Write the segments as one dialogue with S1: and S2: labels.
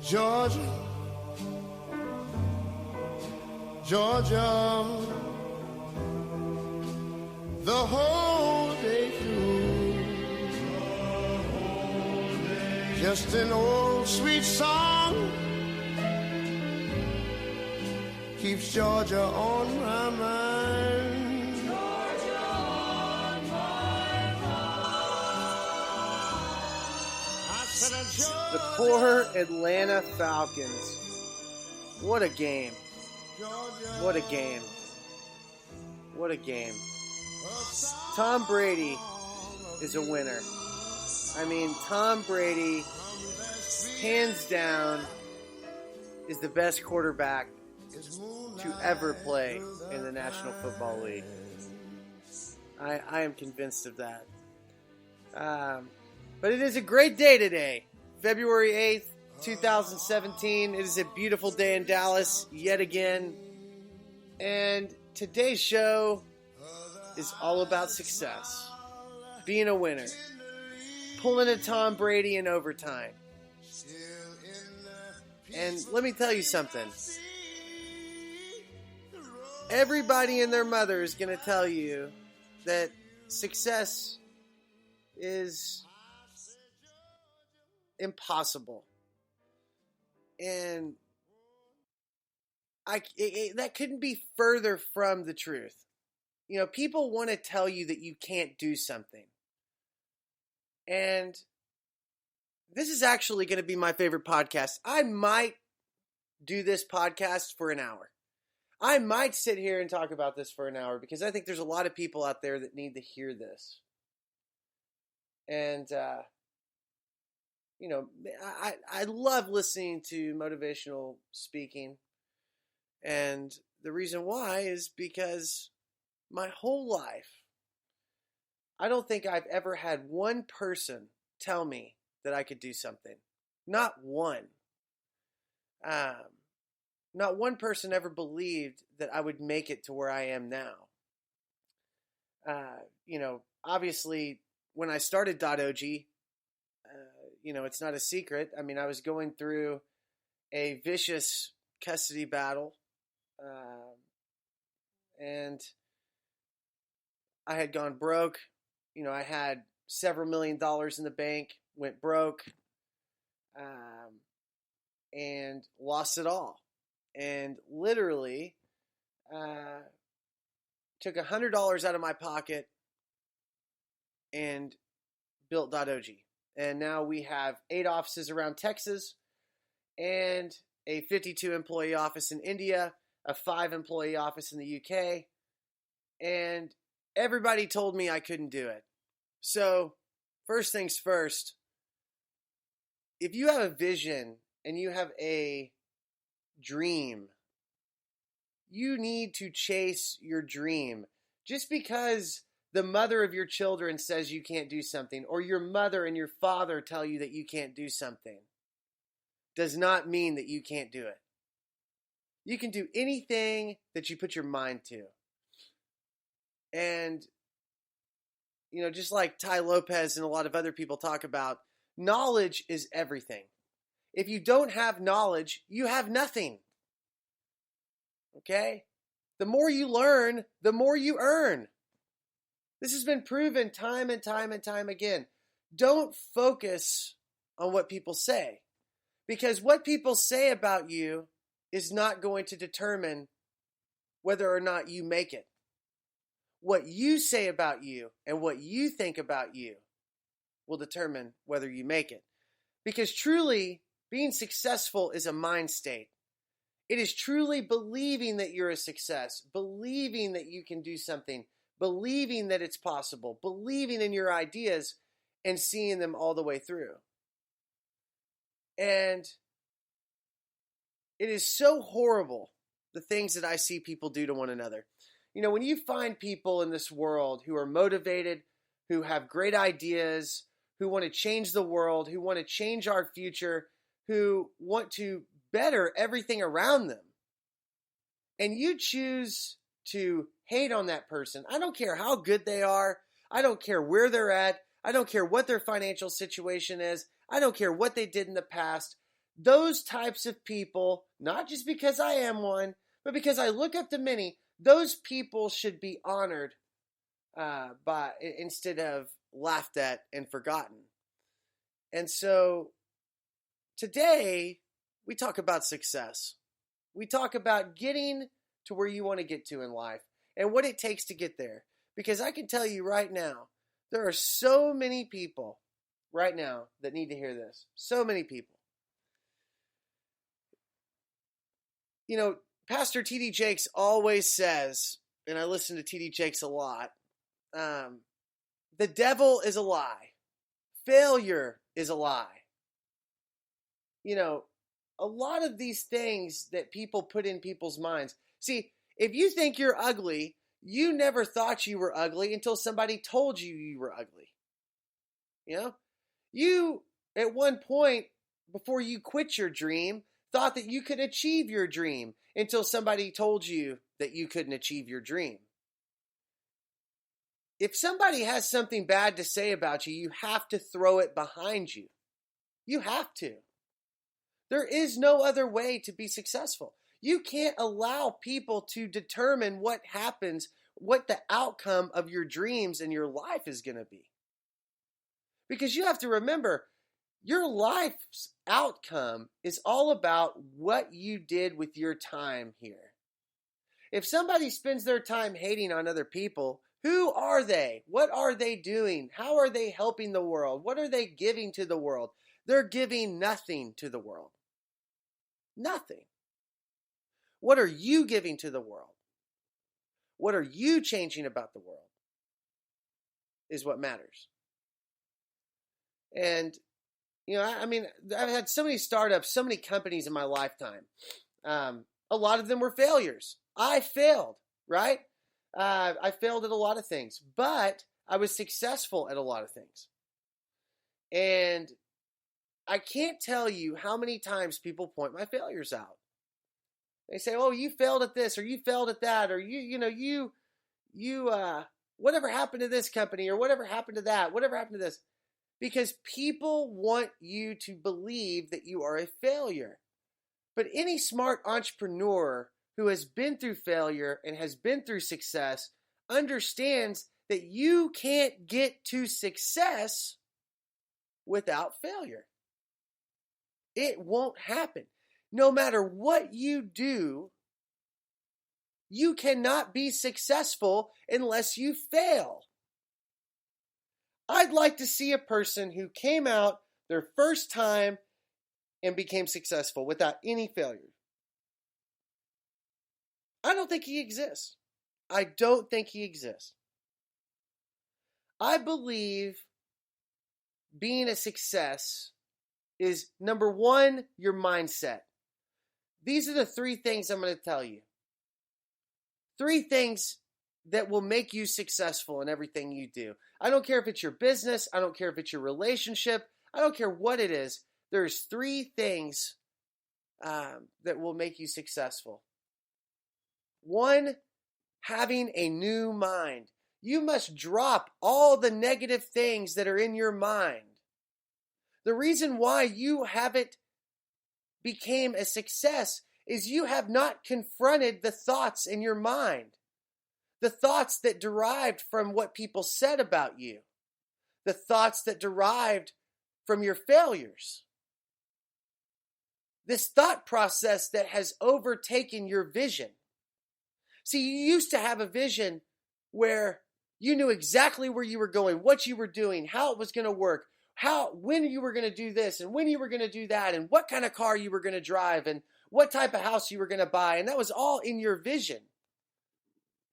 S1: Georgia, Georgia, the whole day through. Just an old sweet song keeps Georgia on my mind. Georgia on my mind.
S2: The poor Atlanta Falcons. What a game. What a game. What a game. Tom Brady is a winner. I mean, Tom Brady, hands down, is the best quarterback to ever play in the National Football League. I am convinced of that. But it is a great day today. February 8th, 2017. It is a beautiful day in Dallas yet again. And today's show is all about success. Being a winner. Pulling a Tom Brady in overtime. And let me tell you something. Everybody and their mother is going to tell you that success is impossible. And that couldn't be further from the truth. You know, people want to tell you that you can't do something. And this is actually going to be my favorite podcast. I might do this podcast for an hour. I might sit here and talk about this for an hour because I think there's a lot of people out there that need to hear this. And, you know, I love listening to motivational speaking. And the reason why is because my whole life, I don't think I've ever had one person tell me that I could do something. Not one. Not one person ever believed that I would make it to where I am now. You know, obviously, when I started Dotoji, you know, it's not a secret. I mean, I was going through a vicious custody battle. And I had gone broke. You know, I had several $1 million in the bank, went broke, and lost it all. And literally took $100 out of my pocket and built Dotoji. And now we have 8 offices around Texas and a 52-employee office in India, a 5-employee office in the UK, and everybody told me I couldn't do it. So, first things first, if you have a vision and you have a dream, you need to chase your dream. Just because the mother of your children says you can't do something, or your mother and your father tell you that you can't do something, does not mean that you can't do it. You can do anything that you put your mind to. And, you know, just like Ty Lopez and a lot of other people talk about, knowledge is everything. If you don't have knowledge, you have nothing. Okay? The more you learn, the more you earn. This has been proven time and time and time again. Don't focus on what people say. Because what people say about you is not going to determine whether or not you make it. What you say about you and what you think about you will determine whether you make it. Because truly, being successful is a mind state. It is truly believing that you're a success, believing that you can do something, believing that it's possible, believing in your ideas, and seeing them all the way through. And it is so horrible, the things that I see people do to one another. You know, when you find people in this world who are motivated, who have great ideas, who want to change the world, who want to change our future, who want to better everything around them, and you choose to hate on that person, I don't care how good they are, I don't care where they're at, I don't care what their financial situation is, I don't care what they did in the past, those types of people, not just because I am one, but because I look up to many, those people should be honored instead of laughed at and forgotten. And so today we talk about success. We talk about getting to where you want to get to in life and what it takes to get there. Because I can tell you right now, there are so many people right now that need to hear this. So many people. You know, Pastor T.D. Jakes always says, and I listen to T.D. Jakes a lot, the devil is a lie. Failure is a lie. You know, a lot of these things that people put in people's minds. See, if you think you're ugly, you never thought you were ugly until somebody told you you were ugly. You know, you at one point before you quit your dream thought that you could achieve your dream until somebody told you that you couldn't achieve your dream. If somebody has something bad to say about you, you have to throw it behind you. You have to. There is no other way to be successful. You can't allow people to determine what happens, what the outcome of your dreams and your life is going to be. Because you have to remember, your life's outcome is all about what you did with your time here. If somebody spends their time hating on other people, who are they? What are they doing? How are they helping the world? What are they giving to the world? They're giving nothing to the world. Nothing. What are you giving to the world? What are you changing about the world? Is what matters. And, you know, I mean, I've had so many startups, so many companies in my lifetime. A lot of them were failures. I failed, right? I failed at a lot of things, but I was successful at a lot of things. And I can't tell you how many times people point my failures out. They say, "Oh, you failed at this, or you failed at that, or you whatever happened to this company, or whatever happened to that, whatever happened to this," because people want you to believe that you are a failure. But any smart entrepreneur who has been through failure and has been through success understands that you can't get to success without failure. It won't happen. No matter what you do, you cannot be successful unless you fail. I'd like to see a person who came out their first time and became successful without any failure. I don't think he exists. I don't think he exists. I believe being a success is, number one, your mindset. These are the 3 things I'm going to tell you. 3 things that will make you successful in everything you do. I don't care if it's your business. I don't care if it's your relationship. I don't care what it is. There's 3 things that will make you successful. 1, having a new mind. You must drop all the negative things that are in your mind. The reason why you haven't became a success is you have not confronted the thoughts in your mind. The thoughts that derived from what people said about you. The thoughts that derived from your failures. This thought process that has overtaken your vision. See, you used to have a vision where you knew exactly where you were going, what you were doing, how it was going to work, when you were going to do this and when you were going to do that, and what kind of car you were going to drive and what type of house you were going to buy. And that was all in your vision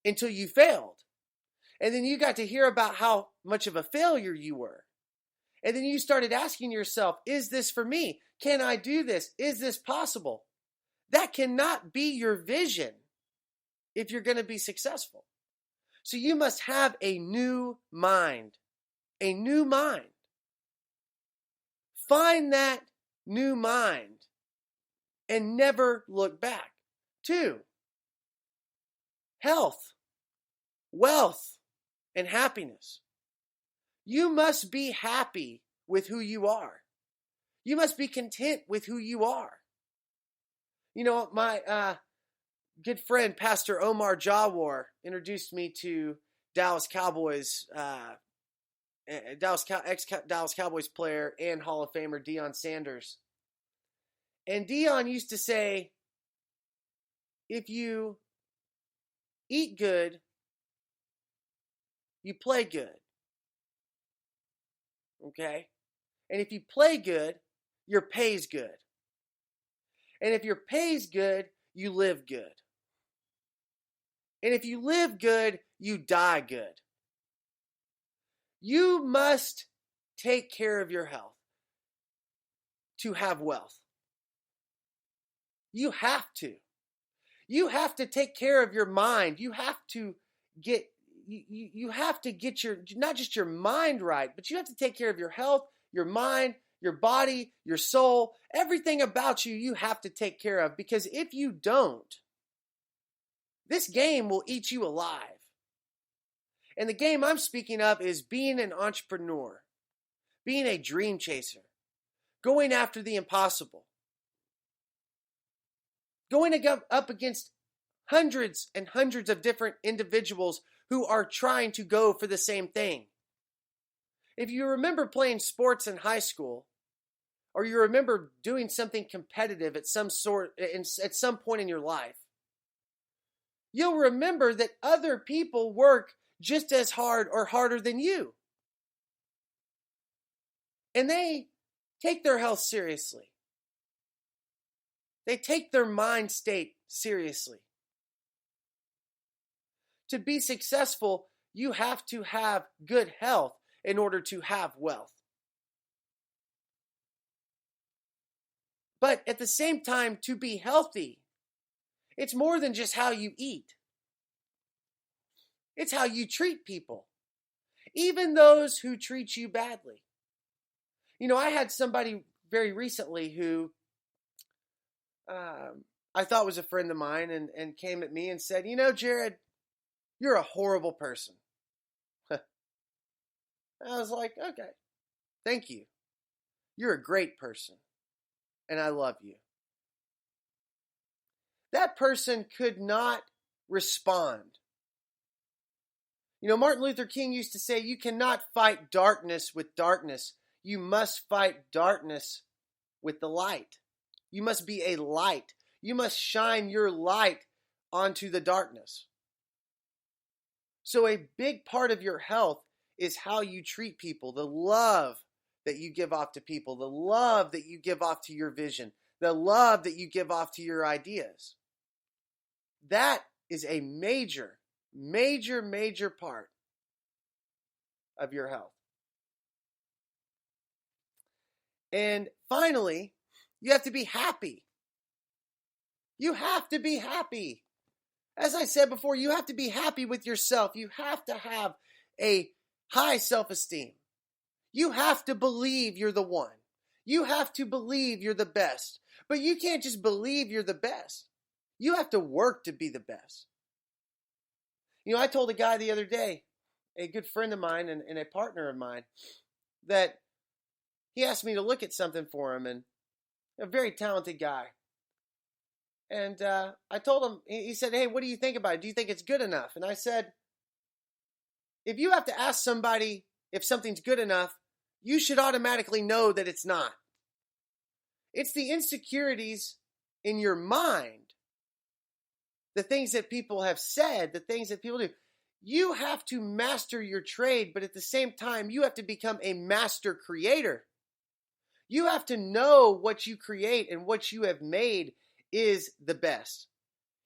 S2: until you failed. And then you got to hear about how much of a failure you were. And then you started asking yourself, is this for me? Can I do this? Is this possible? That cannot be your vision if you're going to be successful. So you must have a new mind. A new mind. Find that new mind and never look back. 2, health, wealth, and happiness. You must be happy with who you are. You must be content with who you are. You know, my good friend, Pastor Omar Jawar, introduced me to Dallas Cowboys, ex-Dallas Cowboys player and Hall of Famer Deion Sanders. And Deion used to say, if you eat good, you play good. Okay? And if you play good, your pay's good. And if your pay's good, you live good. And if you live good, you die good. You must take care of your health to have wealth. You have to. You have to take care of your mind. You have to get your, not just your mind right, but you have to take care of your health, your mind, your body, your soul, everything about you, you have to take care of. Because if you don't, this game will eat you alive. And the game I'm speaking of is being an entrepreneur, being a dream chaser, going after the impossible, going up against hundreds and hundreds of different individuals who are trying to go for the same thing. If you remember playing sports in high school, or you remember doing something competitive at some point in your life, you'll remember that other people work just as hard or harder than you. And they take their health seriously. They take their mind state seriously. To be successful, you have to have good health in order to have wealth. But at the same time, to be healthy, it's more than just how you eat. It's how you treat people, even those who treat you badly. You know, I had somebody very recently who I thought was a friend of mine and came at me and said, you know, Jared, you're a horrible person. I was like, okay, thank you. You're a great person, and I love you. That person could not respond. You know, Martin Luther King used to say, you cannot fight darkness with darkness. You must fight darkness with the light. You must be a light. You must shine your light onto the darkness. So a big part of your health is how you treat people, the love that you give off to people, the love that you give off to your vision, the love that you give off to your ideas. That is a major, major, major part of your health. And finally, you have to be happy. You have to be happy. As I said before, you have to be happy with yourself. You have to have a high self-esteem. You have to believe you're the one. You have to believe you're the best. But you can't just believe you're the best. You have to work to be the best. You know, I told a guy the other day, a good friend of mine and a partner of mine, that he asked me to look at something for him, and a very talented guy. And I told him, he said, hey, what do you think about it? Do you think it's good enough? And I said, if you have to ask somebody if something's good enough, you should automatically know that it's not. It's the insecurities in your mind, the things that people have said, the things that people do. You have to master your trade, but at the same time, you have to become a master creator. You have to know what you create and what you have made is the best.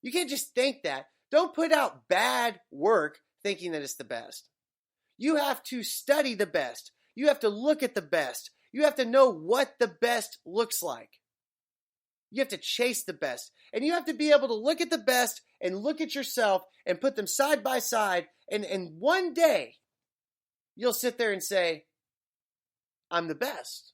S2: You can't just think that. Don't put out bad work thinking that it's the best. You have to study the best. You have to look at the best. You have to know what the best looks like. You have to chase the best. And you have to be able to look at the best and look at yourself and put them side by side. And one day, you'll sit there and say, I'm the best.